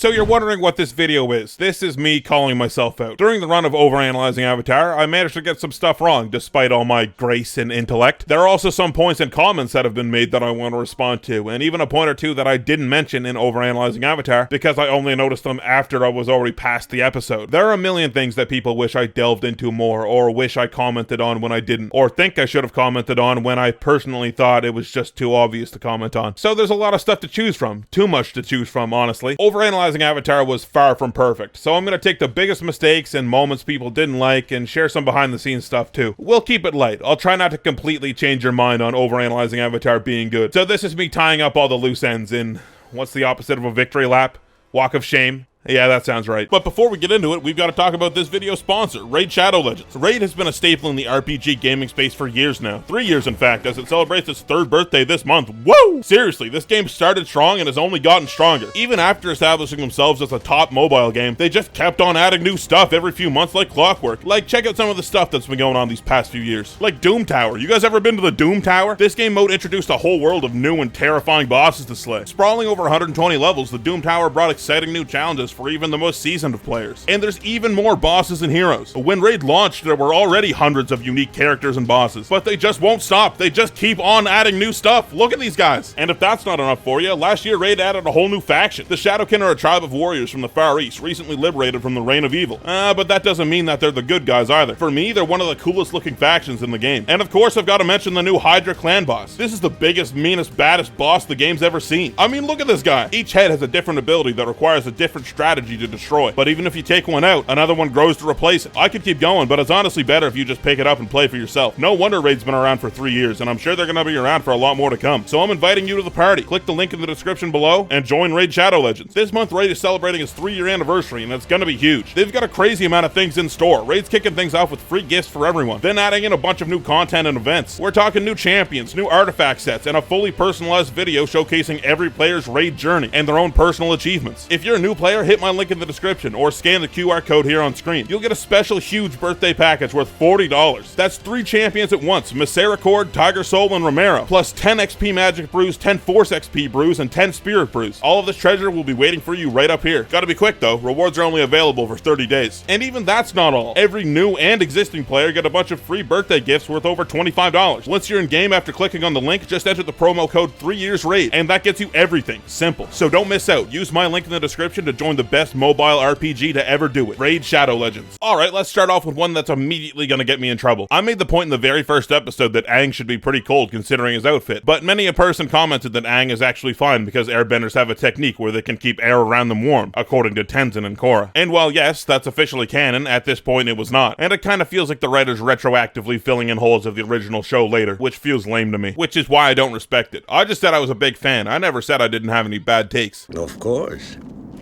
So you're wondering what this video is. This is me calling myself out. During the run of Overanalyzing Avatar, I managed to get some stuff wrong, despite all my grace and intellect. There are also some points and comments that have been made that I want to respond to, and even a point or two that I didn't mention in Overanalyzing Avatar, because I only noticed them after I was already past the episode. There are a million things that people wish I delved into more, or wish I commented on when I didn't, or think I should have commented on when I personally thought it was just too obvious to comment on. So there's a lot of stuff to choose from. Too much to choose from, honestly. Overanalyzing Avatar was far from perfect, so I'm gonna take the biggest mistakes and moments people didn't like and share some behind the scenes stuff too. We'll keep it light. I'll try not to completely change your mind on Overanalyzing Avatar being good. So this is me tying up all the loose ends in, what's the opposite of a victory lap? Walk of shame? Yeah, that sounds right. But before we get into it, we've got to talk about this video's sponsor, Raid Shadow Legends. Raid has been a staple in the RPG gaming space for years now. 3 years, in fact, as it celebrates its 3rd birthday this month. Woo! Seriously, this game started strong and has only gotten stronger. Even after establishing themselves as a top mobile game, they just kept on adding new stuff every few months like clockwork. Like, check out some of the stuff that's been going on these past few years. Like Doom Tower. You guys ever been to the Doom Tower? This game mode introduced a whole world of new and terrifying bosses to slay. Sprawling over 120 levels, the Doom Tower brought exciting new challenges for even the most seasoned of players. And there's even more bosses and heroes. When Raid launched, there were already hundreds of unique characters and bosses, but they just won't stop. They just keep on adding new stuff. Look at these guys. And if that's not enough for you, last year Raid added a whole new faction. The Shadowkin are a tribe of warriors from the Far East, recently liberated from the reign of evil. But that doesn't mean that they're the good guys either. For me, they're one of the coolest looking factions in the game. And of course, I've got to mention the new Hydra clan boss. This is the biggest, meanest, baddest boss the game's ever seen. I mean, look at this guy. Each head has a different ability that requires a different strategy to destroy. But even if you take one out, another one grows to replace it. I could keep going, but it's honestly better if you just pick it up and play for yourself. No wonder Raid's been around for 3 years, and I'm sure they're gonna be around for a lot more to come. So I'm inviting you to the party. Click the link in the description below and join Raid Shadow Legends. This month, Raid is celebrating its 3-year anniversary, and it's gonna be huge. They've got a crazy amount of things in store. Raid's kicking things off with free gifts for everyone, then adding in a bunch of new content and events. We're talking new champions, new artifact sets, and a fully personalized video showcasing every player's Raid journey and their own personal achievements. If you're a new player, hit my link in the description or scan the QR code here on screen. You'll get a special huge birthday package worth $40. That's 3 champions at once: Misericord, Tiger Soul, and Romero, plus 10 XP Magic Brews, 10 Force XP Brews, and 10 Spirit Brews. All of this treasure will be waiting for you right up here. Gotta be quick though, rewards are only available for 30 days. And even that's not all. Every new and existing player get a bunch of free birthday gifts worth over $25. Once you're in game after clicking on the link, just enter the promo code 3YearsRaid, and that gets you everything. Simple. So don't miss out. Use my link in the description to join the best mobile RPG to ever do it. Raid Shadow Legends. Alright, let's start off with one that's immediately gonna get me in trouble. I made the point in the very first episode that Aang should be pretty cold considering his outfit, but many a person commented that Aang is actually fine because airbenders have a technique where they can keep air around them warm, according to Tenzin and Korra. And while yes, that's officially canon, at this point it was not. And it kinda feels like the writers retroactively filling in holes of the original show later, which feels lame to me, which is why I don't respect it. I just said I was a big fan. I never said I didn't have any bad takes. Of course.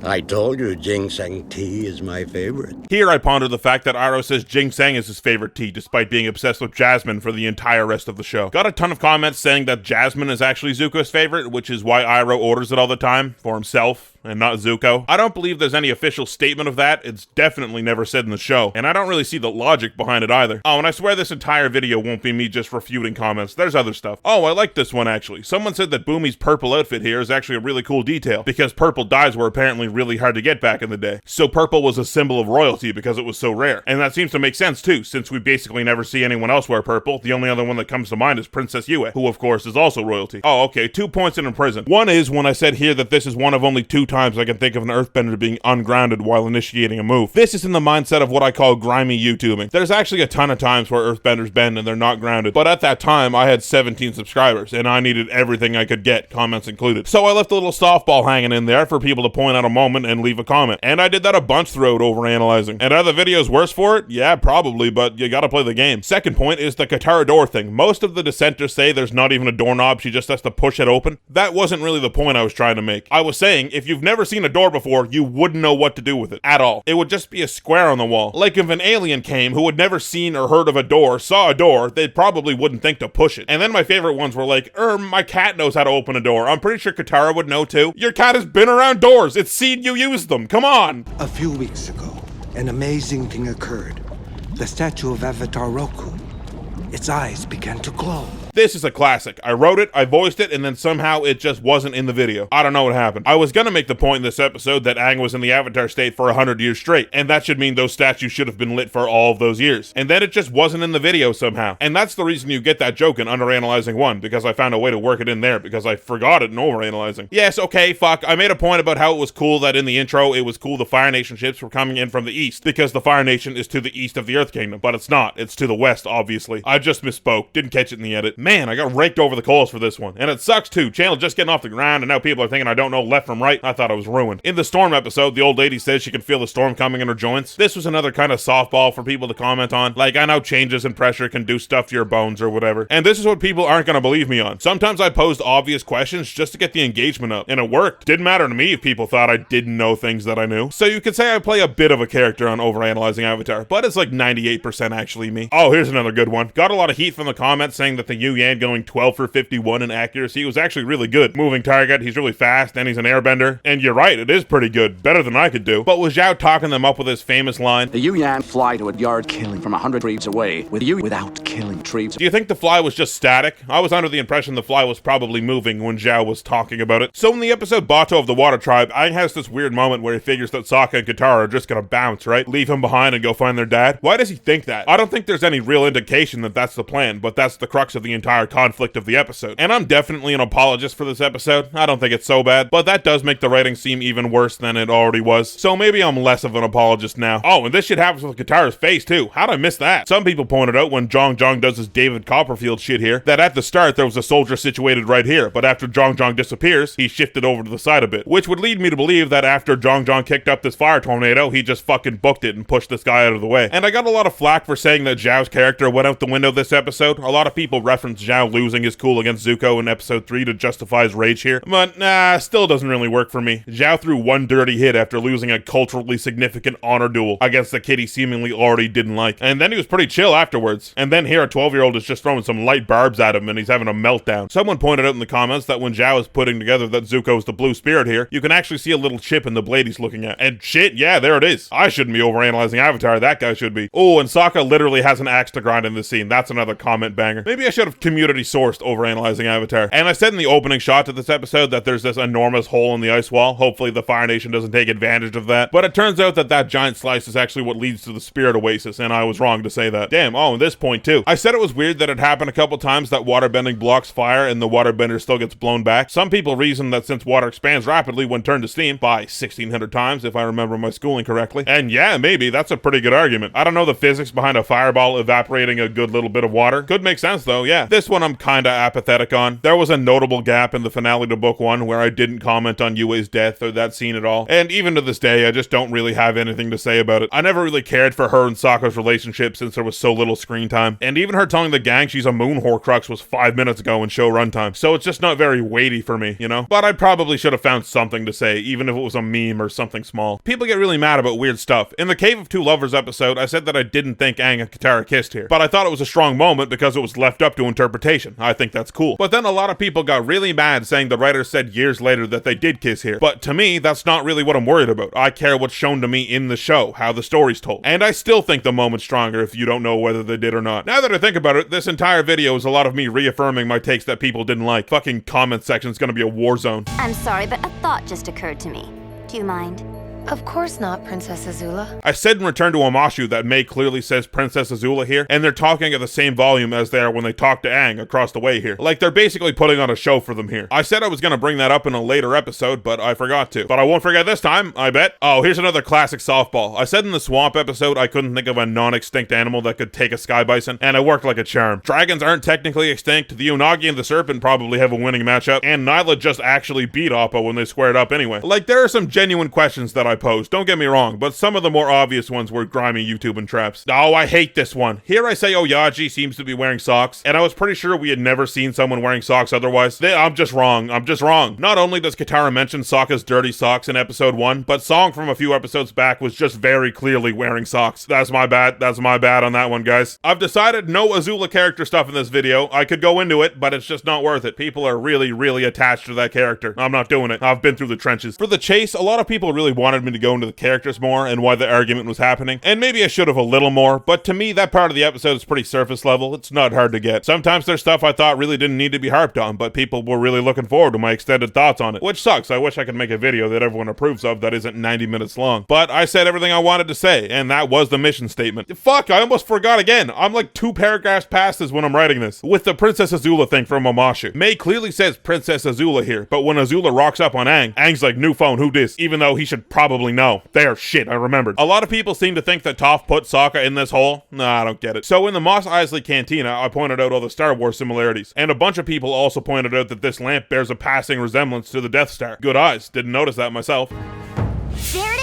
I told you ginseng tea is my favorite. Here I ponder the fact that Iroh says ginseng is his favorite tea despite being obsessed with Jasmine for the entire rest of the show. Got a ton of comments saying that Jasmine is actually Zuko's favorite, which is why Iroh orders it all the time, for himself and not Zuko. I don't believe there's any official statement of that. It's definitely never said in the show, and I don't really see the logic behind it either. Oh, and I swear this entire video won't be me just refuting comments. There's other stuff. Oh, I like this one actually. Someone said that Boomy's purple outfit here is actually a really cool detail, because purple dyes were apparently really hard to get back in the day. So purple was a symbol of royalty because it was so rare. And that seems to make sense too, since we basically never see anyone else wear purple. The only other one that comes to mind is Princess Yue, who of course is also royalty. Oh, okay, 2 points in prison. One is when I said here that this is one of only 2 times I can think of an earthbender being ungrounded while initiating a move. This is in the mindset of what I call grimy YouTubing. There's actually a ton of times where earthbenders bend and they're not grounded, but at that time I had 17 subscribers and I needed everything I could get, comments included. So I left a little softball hanging in there for people to point out a moment and leave a comment. And I did that a bunch throughout Overanalyzing. And are the videos worse for it? Yeah, probably, but you gotta play the game. Second point is the Katara door thing. Most of the dissenters say there's not even a doorknob, she just has to push it open. That wasn't really the point I was trying to make. I was saying, if you've never seen a door before, you wouldn't know what to do with it at all. It would just be a square on the wall. Like if an alien came who had never seen or heard of a door, saw a door, they probably wouldn't think to push it. And then my favorite ones were like, my cat knows how to open a door. I'm pretty sure Katara would know too. Your cat has been around doors. It's seen you use them. Come on. A few weeks ago, an amazing thing occurred. The statue of Avatar Roku, its eyes began to glow. This is a classic. I wrote it, I voiced it, and then somehow it just wasn't in the video. I don't know what happened. I was gonna make the point in this episode that Aang was in the Avatar state for 100 years straight, and that should mean those statues should have been lit for all of those years. And then it just wasn't in the video somehow. And that's the reason you get that joke in Underanalyzing 1, because I found a way to work it in there, because I forgot it in Overanalyzing. Yes, okay, fuck. I made a point about how it was cool that in the intro, it was cool the Fire Nation ships were coming in from the east, because the Fire Nation is to the east of the Earth Kingdom, but it's not. It's to the west, obviously. I just misspoke. Didn't catch it in the edit. Man, I got raked over the coals for this one. And it sucks too. Channel just getting off the ground, and now people are thinking I don't know left from right. I thought I was ruined. In the storm episode, the old lady says she can feel the storm coming in her joints. This was another kind of softball for people to comment on. Like, I know changes in pressure can do stuff to your bones or whatever. And this is what people aren't gonna believe me on. Sometimes I posed obvious questions just to get the engagement up, and it worked. Didn't matter to me if people thought I didn't know things that I knew. So you could say I play a bit of a character on Overanalyzing Avatar, but it's like 98% actually me. Oh, here's another good one. Got a lot of heat from the comments saying that the Yu Yan going 12 for 51 in accuracy was actually really good. Moving target, he's really fast, and he's an airbender. And you're right, it is pretty good. Better than I could do. But was Zhao talking them up with his famous line, "The Yu Yan fly to a yard killing from 100 trees away, with you without killing trees." Do you think the fly was just static? I was under the impression the fly was probably moving when Zhao was talking about it. So in the episode Bato of the Water Tribe, Aang has this weird moment where he figures that Sokka and Katara are just gonna bounce, right? Leave him behind and go find their dad? Why does he think that? I don't think there's any real indication that that's the plan, but that's the crux of the entire conflict of the episode. And I'm definitely an apologist for this episode. I don't think it's so bad, but that does make the writing seem even worse than it already was. So maybe I'm less of an apologist now. Oh, and this shit happens with Katara's face too. How'd I miss that? Some people pointed out when Zhong Zhong does his David Copperfield shit here, that at the start there was a soldier situated right here, but after Zhong Zhong disappears, he shifted over to the side a bit, which would lead me to believe that after Zhong Zhong kicked up this fire tornado, he just fucking booked it and pushed this guy out of the way. And I got a lot of flack for saying that Zhao's character went out the window this episode. A lot of people reference Zhao losing his cool against Zuko in episode 3 to justify his rage here, but nah, still doesn't really work for me. Zhao threw one dirty hit after losing a culturally significant honor duel against a kid he seemingly already didn't like, and then he was pretty chill afterwards. And then here a 12-year-old is just throwing some light barbs at him and he's having a meltdown. Someone pointed out in the comments that when Zhao is putting together that Zuko's the blue spirit here, you can actually see a little chip in the blade he's looking at. And shit, yeah, there it is. I shouldn't be overanalyzing Avatar, that guy should be. Oh, and Sokka literally has an axe to grind in this scene. That's another comment banger. Maybe I should have community sourced Overanalyzing Avatar. And I said in the opening shot to this episode that there's this enormous hole in the ice wall. Hopefully the Fire Nation doesn't take advantage of that. But it turns out that that giant slice is actually what leads to the Spirit Oasis, and I was wrong to say that. Damn, oh, and this point too. I said it was weird that it happened a couple times that waterbending blocks fire and the waterbender still gets blown back. Some people reason that since water expands rapidly when turned to steam, by 1600 times if I remember my schooling correctly. And yeah, maybe, that's a pretty good argument. I don't know the physics behind a fireball evaporating a good little bit of water. Could make sense though, yeah. This one I'm kinda apathetic on. There was a notable gap in the finale to book 1 where I didn't comment on Yue's death or that scene at all. And even to this day, I just don't really have anything to say about it. I never really cared for her and Sokka's relationship since there was so little screen time. And even her telling the gang she's a moon horcrux was 5 minutes ago in show runtime. So it's just not very weighty for me, you know? But I probably should have found something to say, even if it was a meme or something small. People get really mad about weird stuff. In the Cave of Two Lovers episode, I said that I didn't think Aang and Katara kissed here, but I thought it was a strong moment because it was left up to interpretation. I think that's cool. But then a lot of people got really mad saying the writer said years later that they did kiss here. But to me, that's not really what I'm worried about. I care what's shown to me in the show, how the story's told. And I still think the moment's stronger if you don't know whether they did or not. Now that I think about it, this entire video is a lot of me reaffirming my takes that people didn't like. Fucking comment section's gonna be a war zone. I'm sorry, but a thought just occurred to me. Do you mind? Of course not, Princess Azula. I said in Return to Omashu that May clearly says Princess Azula here, and they're talking at the same volume as they are when they talk to Aang across the way here. Like they're basically putting on a show for them here. I said I was gonna bring that up in a later episode, but I forgot to. But I won't forget this time, I bet. Oh, here's another classic softball. I said in the Swamp episode I couldn't think of a non-extinct animal that could take a sky bison, and it worked like a charm. Dragons aren't technically extinct, the Unagi and the Serpent probably have a winning matchup, and Nyla just actually beat Appa when they squared up anyway. Like, there are some genuine questions that I posed, don't get me wrong, but some of the more obvious ones were grimy YouTubing traps. Oh, I hate this one. Here I say Oyaji seems to be wearing socks, and I was pretty sure we had never seen someone wearing socks otherwise. I'm just wrong. Not only does Katara mention Sokka's dirty socks in episode 1, but Song from a few episodes back was just very clearly wearing socks. That's my bad on that one, guys. I've decided no Azula character stuff in this video. I could go into it, but it's just not worth it. People are really attached to that character. I'm not doing it. I've been through the trenches. For the chase, a lot of people really wanted wanted me to go into the characters more and why the argument was happening. And maybe I should have a little more, but to me, that part of the episode is pretty surface level. It's not hard to get. Sometimes there's stuff I thought really didn't need to be harped on, but people were really looking forward to my extended thoughts on it, which sucks. I wish I could make a video that everyone approves of that isn't 90 minutes long. But I said everything I wanted to say, and that was the mission statement. Fuck, I almost forgot again. I'm like 2 paragraphs past this when I'm writing this. With the Princess Azula thing from Mamashu. May clearly says Princess Azula here, but when Azula rocks up on Aang, Aang's like, new phone, who dis? Even though he should probably know. There, shit, I remembered. A lot of people seem to think that Toph put Sokka in this hole. Nah, I don't get it. So in the Mos Eisley Cantina, I pointed out all the Star Wars similarities, and a bunch of people also pointed out that this lamp bears a passing resemblance to the Death Star. Good eyes, didn't notice that myself. There it is!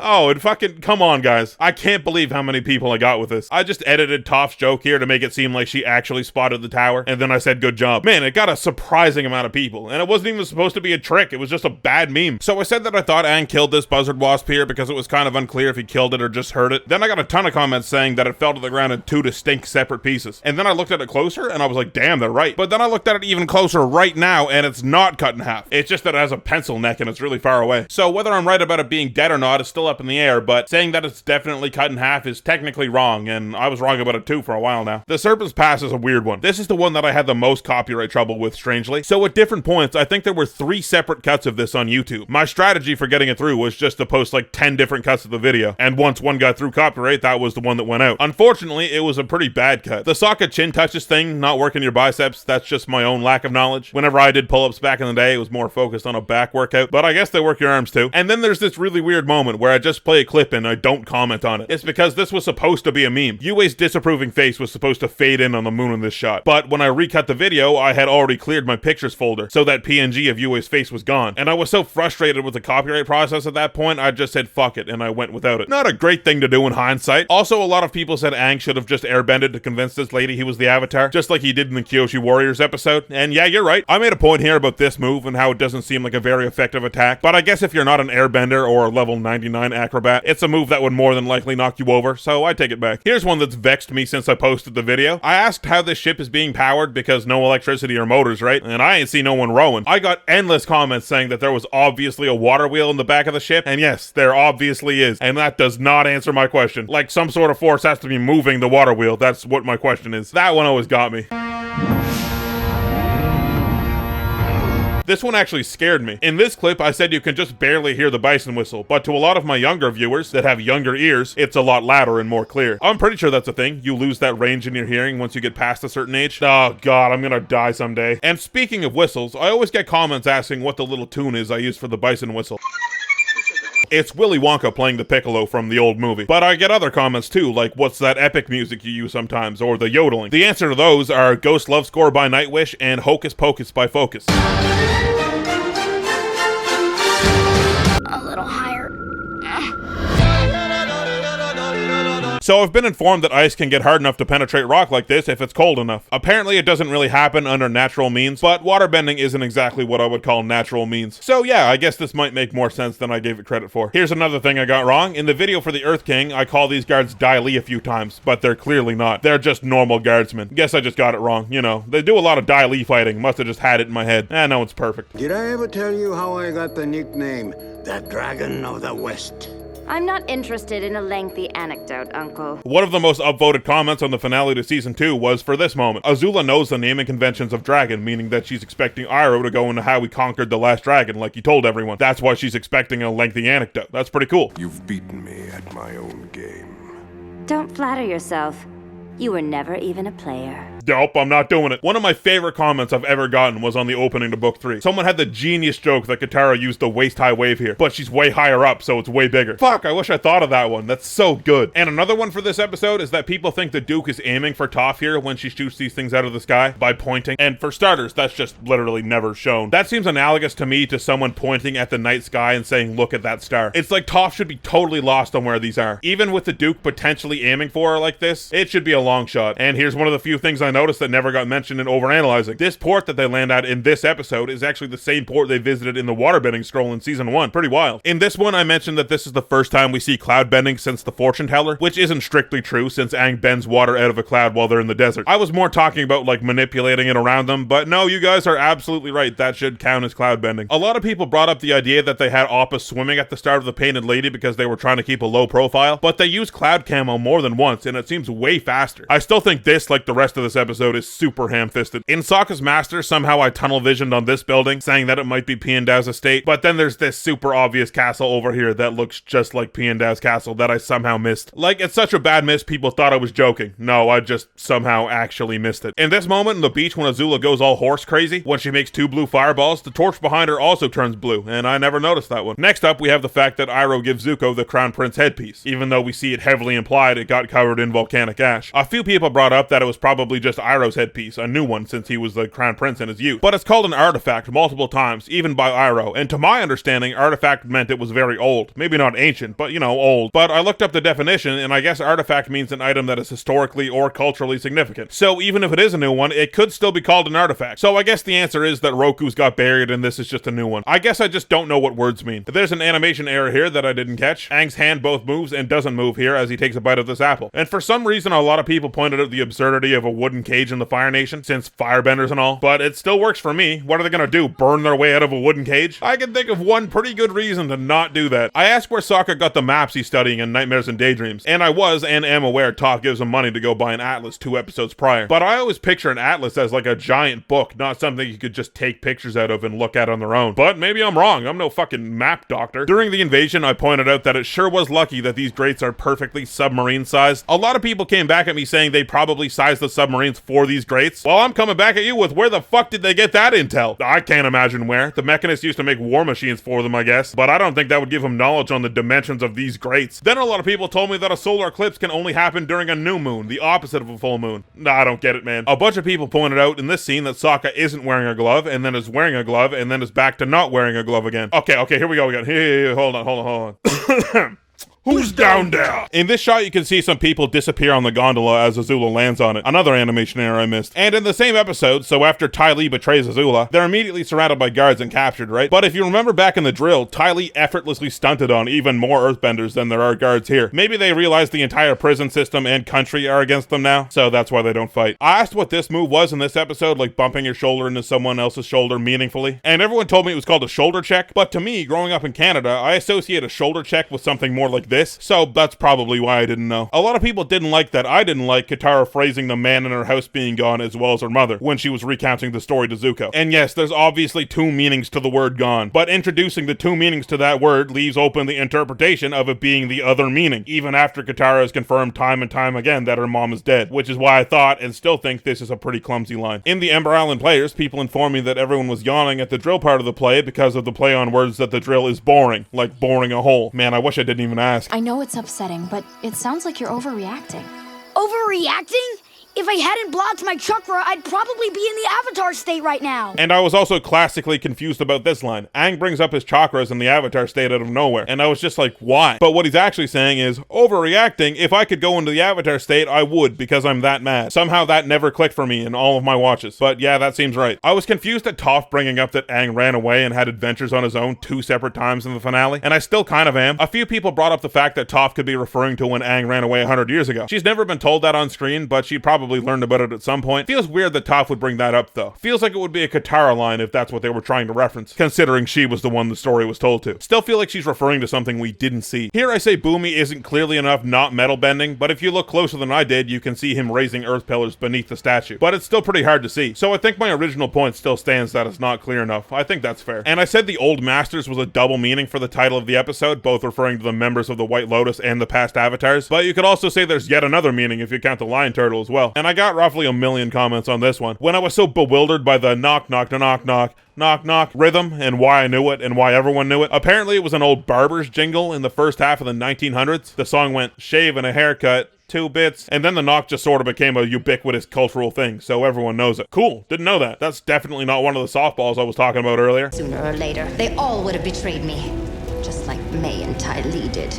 Oh, and fucking, come on, guys. I can't believe how many people I got with this. I just edited Toph's joke here to make it seem like she actually spotted the tower, and then I said good job. Man, it got a surprising amount of people, and it wasn't even supposed to be a trick. It was just a bad meme. So I said that I thought Aang killed this buzzard wasp here because it was kind of unclear if he killed it or just hurt it. Then I got a ton of comments saying that it fell to the ground in 2 distinct separate pieces. And then I looked at it closer, and I was like, damn, they're right. But then I looked at it even closer right now, and it's not cut in half. It's just that it has a pencil neck, and it's really far away. So whether I'm right about it being dead or not is still up in the air, but saying that it's definitely cut in half is technically wrong, and I was wrong about it too for a while now. The Serpent's Pass is a weird one. This is the one that I had the most copyright trouble with, strangely. So at different points, I think there were 3 separate cuts of this on YouTube. My strategy for getting it through was just to post like 10 different cuts of the video, and once one got through copyright, that was the one that went out. Unfortunately, it was a pretty bad cut. The Sokka chin touches thing, not working your biceps, that's just my own lack of knowledge. Whenever I did pull-ups back in the day, it was more focused on a back workout, but I guess they work your arms too. And then there's this really weird moment where I just play a clip and I don't comment on it. It's because this was supposed to be a meme. Yue's disapproving face was supposed to fade in on the moon in this shot, but when I recut the video, I had already cleared my pictures folder, so that PNG of Yue's face was gone. And I was so frustrated with the copyright process at that point, I just said fuck it, and I went without it. Not a great thing to do in hindsight. Also, a lot of people said Aang should have just airbended to convince this lady he was the Avatar, just like he did in the Kyoshi Warriors episode. And yeah, you're right. I made a point here about this move and how it doesn't seem like a very effective attack, but I guess if you're not an airbender or a level 99 acrobat, it's a move that would more than likely knock you over, so I take it back. Here's one that's vexed me since I posted the video. I asked how this ship is being powered because no electricity or motors, right? And I ain't see no one rowing. I got endless comments saying that there was obviously a water wheel in the back of the ship, and yes, there obviously is, and that does not answer my question. Like some sort of force has to be moving the water wheel, that's what my question is. That one always got me. This one actually scared me. In this clip, I said you can just barely hear the bison whistle, but to a lot of my younger viewers that have younger ears, it's a lot louder and more clear. I'm pretty sure that's a thing. You lose that range in your hearing once you get past a certain age. Oh god, I'm gonna die someday. And speaking of whistles, I always get comments asking what the little tune is I use for the bison whistle. It's Willy Wonka playing the piccolo from the old movie. But I get other comments too, like what's that epic music you use sometimes, or the yodeling. The answer to those are Ghost Love Score by Nightwish and Hocus Pocus by Focus. A little higher. So I've been informed that ice can get hard enough to penetrate rock like this if it's cold enough. Apparently it doesn't really happen under natural means, but waterbending isn't exactly what I would call natural means. So yeah, I guess this might make more sense than I gave it credit for. Here's another thing I got wrong. In the video for the Earth King, I call these guards Dai Li a few times, but they're clearly not. They're just normal guardsmen. Guess I just got it wrong. You know, they do a lot of Dai Li fighting. Must have just had it in my head. No, it's perfect. Did I ever tell you how I got the nickname, the Dragon of the West? I'm not interested in a lengthy anecdote, Uncle. One of the most upvoted comments on the finale to Season 2 was for this moment. Azula knows the naming conventions of dragon, meaning that she's expecting Iroh to go into how he conquered the last dragon like he told everyone. That's why she's expecting a lengthy anecdote. That's pretty cool. You've beaten me at my own game. Don't flatter yourself. You were never even a player. Nope, I'm not doing it. One of my favorite comments I've ever gotten was on the opening to Book 3. Someone had the genius joke that Katara used the waist-high wave here, but she's way higher up, so it's way bigger. Fuck, I wish I thought of that one. That's so good. And another one for this episode is that people think the Duke is aiming for Toph here when she shoots these things out of the sky by pointing. And for starters, that's just literally never shown. That seems analogous to me to someone pointing at the night sky and saying, look at that star. It's like Toph should be totally lost on where these are. Even with the Duke potentially aiming for her like this, it should be a long shot. And here's one of the few things I noticed that never got mentioned in Overanalyzing. This port that they land at in this episode is actually the same port they visited in the waterbending scroll in season 1. Pretty wild. In this one, I mentioned that this is the first time we see cloud bending since the fortune teller, which isn't strictly true since Aang bends water out of a cloud while they're in the desert. I was more talking about like manipulating it around them, but no, you guys are absolutely right. That should count as cloud bending. A lot of people brought up the idea that they had Appa swimming at the start of the Painted Lady because they were trying to keep a low profile, but they used cloud camo more than once, and it seems way faster. I still think this, like the rest of this episode, is super ham-fisted. In Sokka's Master, somehow I tunnel visioned on this building, saying that it might be Piandao's estate, but then there's this super obvious castle over here that looks just like Piandao's castle that I somehow missed. Like, it's such a bad miss, people thought I was joking. No, I just somehow actually missed it. In this moment on the beach when Azula goes all horse crazy, when she makes 2 blue fireballs, the torch behind her also turns blue, and I never noticed that one. Next up, we have the fact that Iroh gives Zuko the Crown Prince headpiece. Even though we see it heavily implied it got covered in volcanic ash. A few people brought up that it was probably just Iroh's headpiece, a new one since he was the Crown Prince in his youth. But it's called an artifact multiple times, even by Iroh, and to my understanding, artifact meant it was very old. Maybe not ancient, but you know, old. But I looked up the definition, and I guess artifact means an item that is historically or culturally significant. So even if it is a new one, it could still be called an artifact. So I guess the answer is that Roku's got buried and this is just a new one. I guess I just don't know what words mean. There's an animation error here that I didn't catch. Aang's hand both moves and doesn't move here as he takes a bite of this apple. And for some reason, a lot of people pointed out the absurdity of a wooden cage in the Fire Nation, since firebenders and all, but it still works for me. What are they gonna do, burn their way out of a wooden cage? I can think of one pretty good reason to not do that. I asked where Sokka got the maps he's studying in Nightmares and Daydreams, and I was and am aware Toph gives him money to go buy an atlas 2 episodes prior. But I always picture an atlas as like a giant book, not something you could just take pictures out of and look at on their own. But maybe I'm wrong, I'm no fucking map doctor. During the invasion, I pointed out that it sure was lucky that these grates are perfectly submarine sized. A lot of people came back at me saying they probably sized the submarines for these grates. Well, I'm coming back at you with where the fuck did they get that intel? I can't imagine where. The mechanists used to make war machines for them, I guess, but I don't think that would give them knowledge on the dimensions of these grates. Then a lot of people told me that a solar eclipse can only happen during a new moon, the opposite of a full moon. Nah, I don't get it, man. A bunch of people pointed out in this scene that Sokka isn't wearing a glove, and then is wearing a glove, and then is back to not wearing a glove again. Okay, here we go again. Here, hold on. Who's down there? In this shot, you can see some people disappear on the gondola as Azula lands on it. Another animation error I missed. And in the same episode, so after Ty Lee betrays Azula, they're immediately surrounded by guards and captured, right? But if you remember back in the drill, Ty Lee effortlessly stunted on even more earthbenders than there are guards here. Maybe they realize the entire prison system and country are against them now, so that's why they don't fight. I asked what this move was in this episode, like bumping your shoulder into someone else's shoulder meaningfully, and everyone told me it was called a shoulder check, but to me, growing up in Canada, I associate a shoulder check with something more like this, so that's probably why I didn't know. A lot of people didn't like that I didn't like Katara phrasing the man in her house being gone as well as her mother when she was recounting the story to Zuko. And yes, there's obviously 2 meanings to the word gone, but introducing the 2 meanings to that word leaves open the interpretation of it being the other meaning, even after Katara has confirmed time and time again that her mom is dead, which is why I thought and still think this is a pretty clumsy line. In the Ember Island players, people informed me that everyone was yawning at the drill part of the play because of the play on words that the drill is boring, like boring a hole. Man, I wish I didn't even ask. I know it's upsetting, but it sounds like you're overreacting. Overreacting? If I hadn't blocked my chakra, I'd probably be in the Avatar state right now. And I was also classically confused about this line. Aang brings up his chakras in the Avatar state out of nowhere, and I was just like, why? But what he's actually saying is, overreacting, if I could go into the Avatar state, I would, because I'm that mad. Somehow that never clicked for me in all of my watches. But yeah, that seems right. I was confused at Toph bringing up that Aang ran away and had adventures on his own 2 separate times in the finale, and I still kind of am. A few people brought up the fact that Toph could be referring to when Aang ran away 100 years ago. She's never been told that on screen, but she probably learned about it at some point. Feels weird that Toph would bring that up though. Feels like it would be a Katara line if that's what they were trying to reference, considering she was the one the story was told to. Still feel like she's referring to something we didn't see. Here I say Boomy isn't clearly enough not metal bending, but if you look closer than I did, you can see him raising earth pillars beneath the statue. But it's still pretty hard to see. So I think my original point still stands that it's not clear enough. I think that's fair. And I said the Old Masters was a double meaning for the title of the episode, both referring to the members of the White Lotus and the past avatars, but you could also say there's yet another meaning if you count the Lion Turtle as well. And I got roughly a million comments on this one. When I was so bewildered by the knock knock knock knock knock knock rhythm and why I knew it and why everyone knew it. Apparently it was an old barber's jingle in the first half of the 1900s. The song went shave and a haircut, 2 bits, and then the knock just sort of became a ubiquitous cultural thing, so everyone knows it. Cool, didn't know that. That's definitely not one of the softballs I was talking about earlier. Sooner or later, they all would have betrayed me, just like May and Ty Lee did.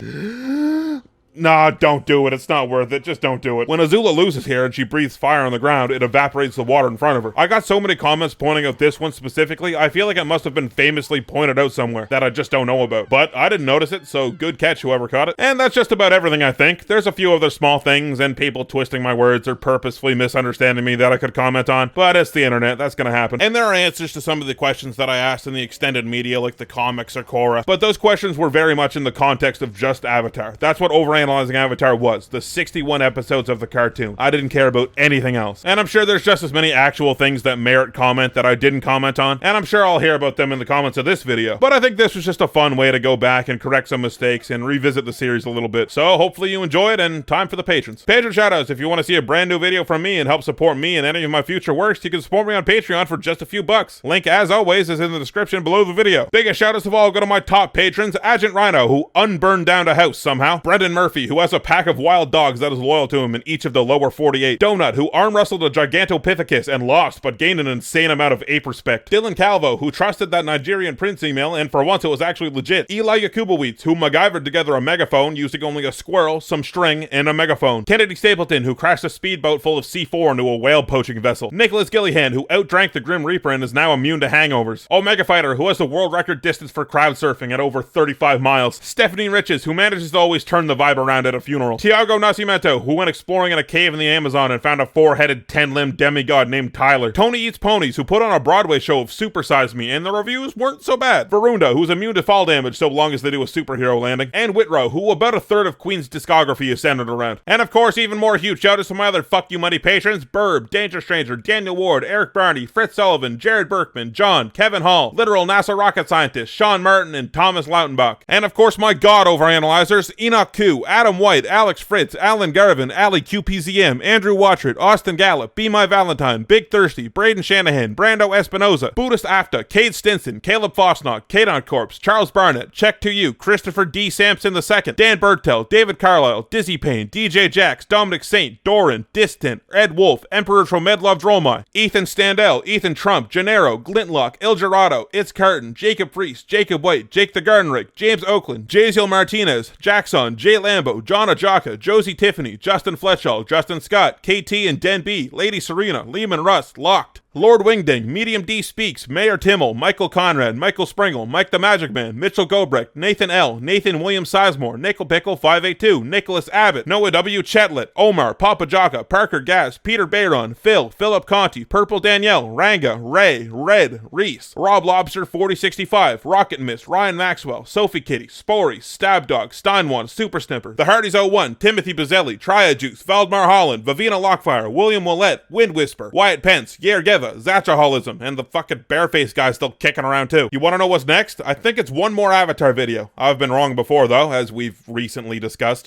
Nah, don't do it. It's not worth it. Just don't do it. When Azula loses here and she breathes fire on the ground, it evaporates the water in front of her. I got so many comments pointing out this one specifically, I feel like it must have been famously pointed out somewhere that I just don't know about. But I didn't notice it, so good catch whoever caught it. And that's just about everything, I think. There's a few other small things and people twisting my words or purposefully misunderstanding me that I could comment on, but it's the internet. That's gonna happen. And there are answers to some of the questions that I asked in the extended media, like the comics or Korra, but those questions were very much in the context of just Avatar. That's what Overanalyzing Avatar was, the 61 episodes of the cartoon. I didn't care about anything else. And I'm sure there's just as many actual things that merit comment that I didn't comment on, and I'm sure I'll hear about them in the comments of this video. But I think this was just a fun way to go back and correct some mistakes and revisit the series a little bit. So hopefully you enjoy it, and time for the patrons. Patron shoutouts. If you want to see a brand new video from me and help support me and any of my future works, you can support me on Patreon for just a few bucks. Link, as always, is in the description below the video. Biggest shoutouts of all go to my top patrons: Agent Rhino, who unburned down a house somehow; Brendan Murphy, who has a pack of wild dogs that is loyal to him in each of the lower 48; Donut, who arm wrestled a Gigantopithecus and lost but gained an insane amount of ape respect; Dylan Calvo, who trusted that Nigerian prince email and for once it was actually legit; Eli Yakubowitz, who MacGyvered together a megaphone using only a squirrel, some string, and a megaphone; Kennedy Stapleton, who crashed a speedboat full of C4 into a whale poaching vessel; Nicholas Gillihan, who outdrank the Grim Reaper and is now immune to hangovers; Omega Fighter, who has the world record distance for crowd surfing at over 35 miles; Stephanie Riches, who manages to always turn the vibe around at a funeral; Tiago Nascimento, who went exploring in a cave in the Amazon and found a 4-headed, 10-limbed demigod named Tyler; Tony Eats Ponies, who put on a Broadway show of Super Size Me and the reviews weren't so bad; Varunda, who's immune to fall damage so long as they do a superhero landing; and Whitrow, who about a third of Queen's discography is centered around. And of course, even more huge shout outs to my other fuck you money patrons: Burb, Danger Stranger, Daniel Ward, Eric Barney, Fritz Sullivan, Jared Berkman, John, Kevin Hall, Literal NASA Rocket Scientist, Sean Martin, and Thomas Lautenbach. And of course, my god overanalyzers: Enoch Koo, Adam White, Alex Fritz, Alan Garvin, Ali QPZM, Andrew Watchert, Austin Gallup, Be My Valentine, Big Thirsty, Braden Shanahan, Brando Espinoza, Buddhist Afta, Cade Stinson, Caleb Fosnock, Kadon Corpse, Charles Barnett, Check to You, Christopher D. Sampson II, Dan Bertel, David Carlisle, Dizzy Payne, DJ Jax, Dominic Saint, Doran, Distant, Ed Wolf, Emperor Tromedlov Dromai, Ethan Standell, Ethan Trump, Gennaro, Glintlock, Il Gerardo, It's Carton, Jacob Priest, Jacob White, Jake the Garden Rake, James Oakland, Jaziel Martinez, Jackson, Jay Lambo, John Ajaka, Josie Tiffany, Justin Fletchall, Justin Scott, KT and Den B, Lady Serena, Lehman Rust, Locked, Lord Wingding, Medium D Speaks, Mayor Timmel, Michael Conrad, Michael Springle, Mike the Magic Man, Mitchell Gobrecht, Nathan L, Nathan William Sizemore, Nickel Pickle 582, Nicholas Abbott, Noah W. Chetlet, Omar, Papa Jaka, Parker Gass, Peter Bayron, Phil, Philip Conti, Purple Danielle, Ranga, Ray, Red, Reese, Rob Lobster 4065, Rocket Miss, Ryan Maxwell, Sophie Kitty, Spory, Stab Dog, Steinwan, Super Snipper, The Hardys 01, Timothy Bazzelli, Triajuice, Valdemar Holland, Vavina Lockfire, William Willett, Wind Whisper, Wyatt Pence, Yer Geva, Zachaholism, and the fucking Bareface guy still kicking around too. You want to know what's next? I think it's one more Avatar video. I've been wrong before though, as we've recently discussed.